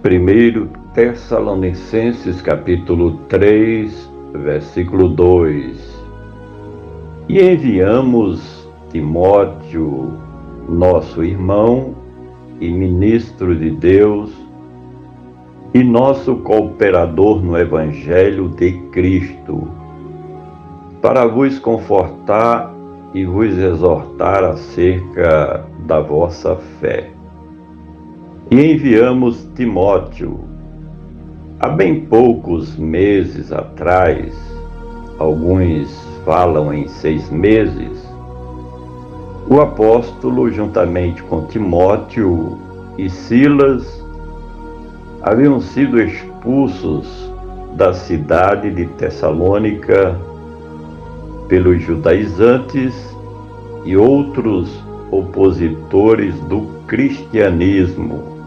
1 Tessalonicenses capítulo 3, versículo 2. E enviamos Timóteo, nosso irmão e ministro de Deus, e nosso cooperador no Evangelho de Cristo, para vos confortar e vos exortar acerca da vossa fé. E enviamos Timóteo. Há bem poucos meses atrás, alguns falam em 6 meses, o apóstolo, juntamente com Timóteo e Silas, haviam sido expulsos da cidade de Tessalônica pelos judaizantes e outros opositores do cristianismo,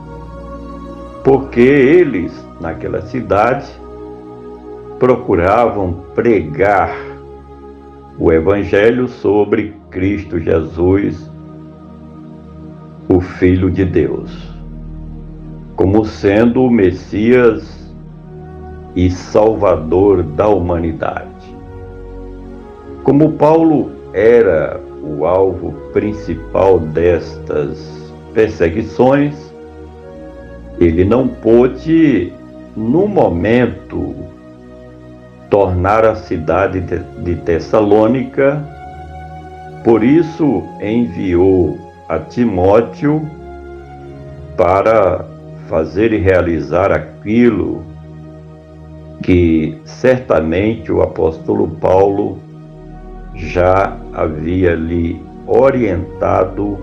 porque eles, naquela cidade, procuravam pregar o Evangelho sobre Cristo Jesus, o Filho de Deus, como sendo o Messias e Salvador da humanidade. Como Paulo era o alvo principal destas perseguições, ele não pôde, no momento, tornar a cidade de Tessalônica, por isso enviou a Timóteo para fazer e realizar aquilo que certamente o apóstolo Paulo já havia lhe orientado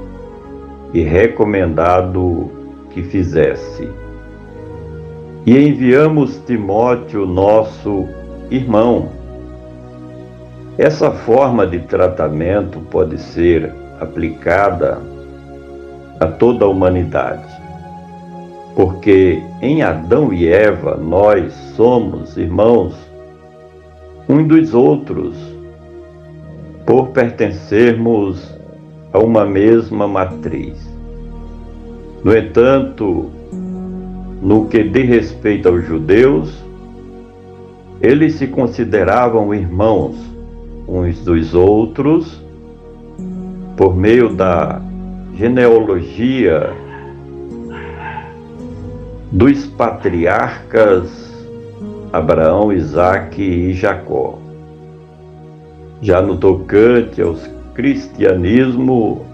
e recomendado que fizesse. E enviamos Timóteo, nosso irmão. Essa forma de tratamento pode ser aplicada a toda a humanidade, porque em Adão e Eva nós somos irmãos uns dos outros, por pertencermos a uma mesma matriz. No entanto, no que diz respeito aos judeus, eles se consideravam irmãos uns dos outros por meio da genealogia dos patriarcas Abraão, Isaque e Jacó. Já no tocante ao cristianismo,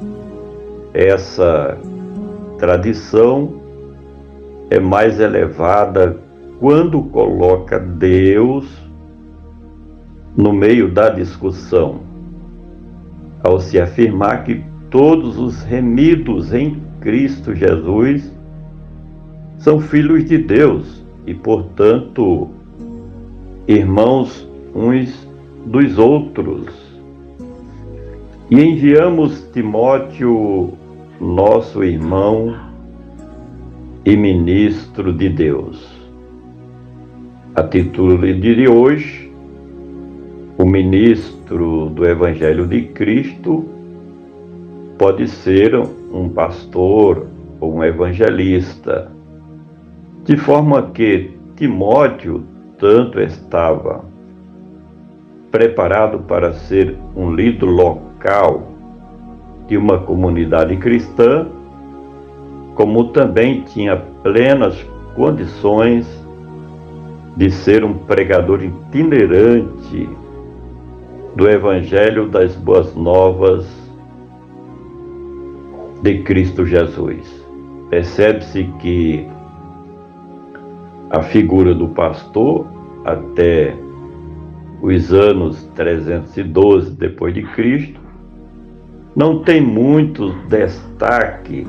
essa tradição é mais elevada quando coloca Deus no meio da discussão, ao se afirmar que todos os remidos em Cristo Jesus são filhos de Deus e, portanto, irmãos uns dos outros. E enviamos Timóteo, nosso irmão e ministro de Deus. A título de hoje, o ministro do Evangelho de Cristo pode ser um pastor ou um evangelista, de forma que Timóteo tanto estava preparado para ser um líder local de uma comunidade cristã, como também tinha plenas condições de ser um pregador itinerante do Evangelho das Boas Novas de Cristo Jesus. Percebe-se que a figura do pastor, até os anos 312 depois de Cristo, não tem muito destaque,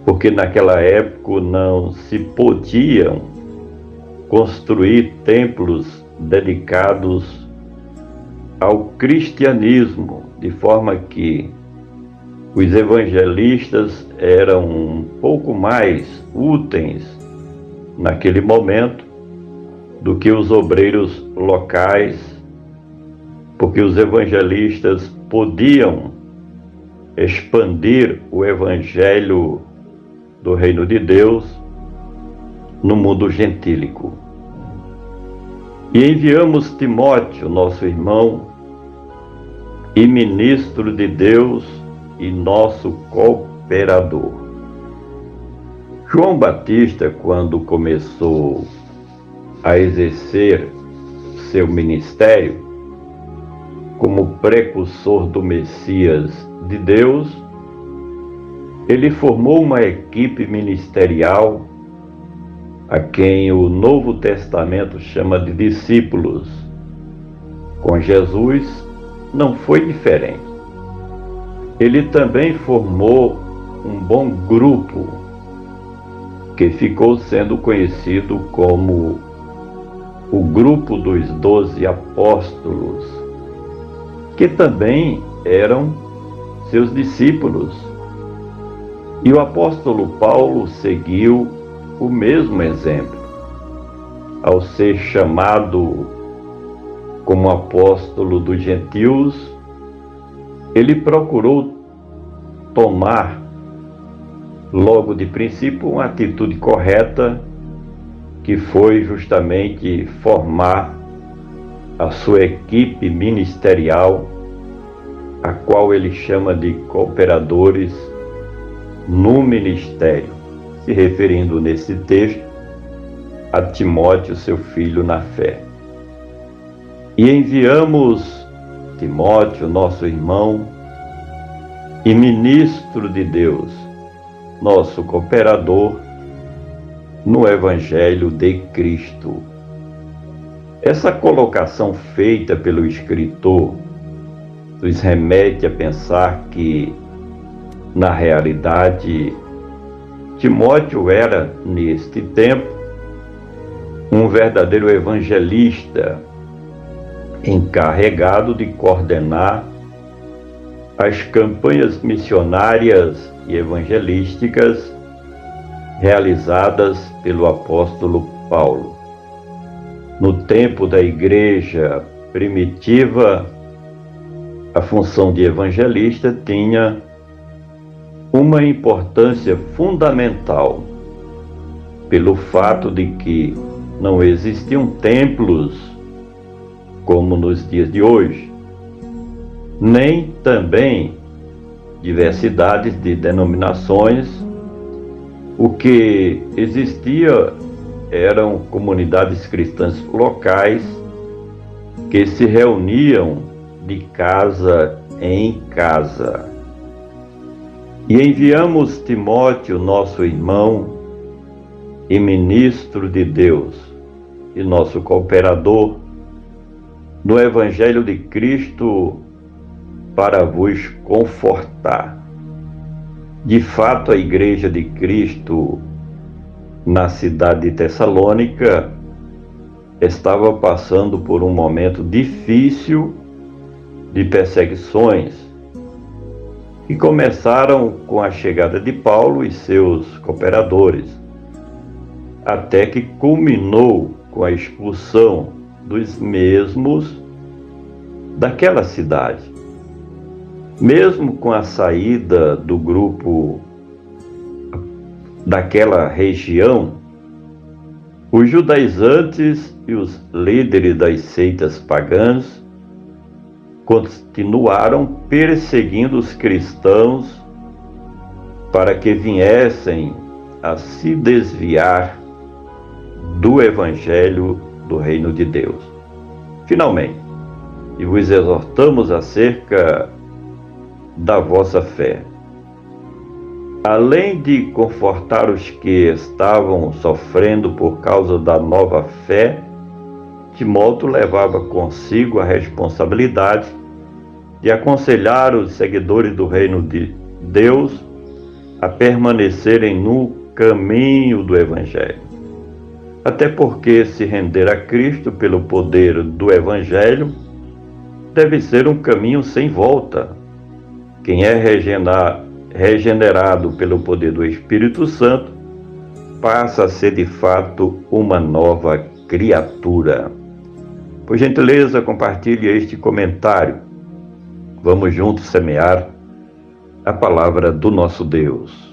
porque naquela época não se podiam construir templos dedicados ao cristianismo, de forma que os evangelistas eram um pouco mais úteis naquele momento do que os obreiros locais, porque os evangelistas podiam expandir o evangelho do reino de Deus no mundo gentílico. E enviamos Timóteo, nosso irmão e ministro de Deus e nosso cooperador. João Batista, quando começou a exercer seu ministério como precursor do Messias de Deus, ele formou uma equipe ministerial a quem o Novo Testamento chama de discípulos. Com Jesus não foi diferente. Ele também formou um bom grupo que ficou sendo conhecido como o grupo dos 12 apóstolos, que também eram seus discípulos. E o apóstolo Paulo seguiu o mesmo exemplo. Ao ser chamado como apóstolo dos gentios, ele procurou tomar logo de princípio uma atitude correta, que foi justamente formar a sua equipe ministerial, a qual ele chama de cooperadores no ministério, se referindo nesse texto a Timóteo, seu filho na fé. E enviamos Timóteo, nosso irmão e ministro de Deus, nosso cooperador no Evangelho de Cristo. Essa colocação feita pelo escritor nos remete a pensar que, na realidade, Timóteo era, neste tempo, um verdadeiro evangelista, encarregado de coordenar as campanhas missionárias e evangelísticas realizadas pelo apóstolo Paulo. No tempo da igreja primitiva, a função de evangelista tinha uma importância fundamental, pelo fato de que não existiam templos como nos dias de hoje, nem também diversidades de denominações. O que existia eram comunidades cristãs locais que se reuniam de casa em casa. E enviamos Timóteo, nosso irmão e ministro de Deus e nosso cooperador no Evangelho de Cristo, para vos confortar. De fato, a Igreja de Cristo na cidade de Tessalônica estava passando por um momento difícil de perseguições, que começaram com a chegada de Paulo e seus cooperadores, até que culminou com a expulsão dos mesmos daquela cidade. Mesmo com a saída do grupo daquela região, os judaizantes e os líderes das seitas pagãs continuaram perseguindo os cristãos para que viessem a se desviar do Evangelho do Reino de Deus. Finalmente, e vos exortamos acerca da vossa fé. Além de confortar os que estavam sofrendo por causa da nova fé, Timóteo levava consigo a responsabilidade de aconselhar os seguidores do Reino de Deus a permanecerem no caminho do Evangelho. Até porque se render a Cristo pelo poder do Evangelho deve ser um caminho sem volta. Quem é regenerado pelo poder do Espírito Santo passa a ser de fato uma nova criatura. Por gentileza, compartilhe este comentário. Vamos juntos semear a palavra do nosso Deus.